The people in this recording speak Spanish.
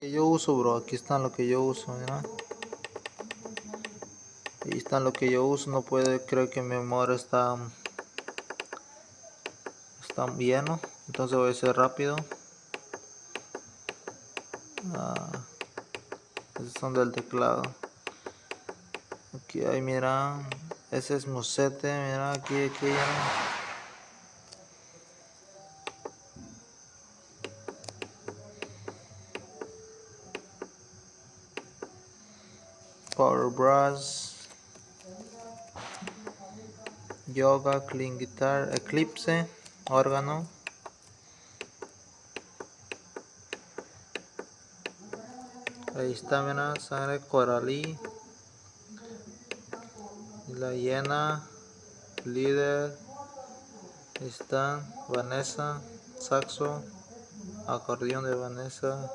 Que yo uso, bro, aquí están lo que yo uso, mira. Ahí están lo que yo uso, no puede, creo que mi memoria está lleno, entonces voy a ser rápido. Esos son del teclado. Aquí hay, mira, ese es Musete, mira, aquí ya. Power Brush, Yoga, Clean Guitar, Eclipse, órgano. Ahí está, mira, sangre coralí, la hiena, líder. Ahí está, Vanessa, saxo, acordeón de Vanessa.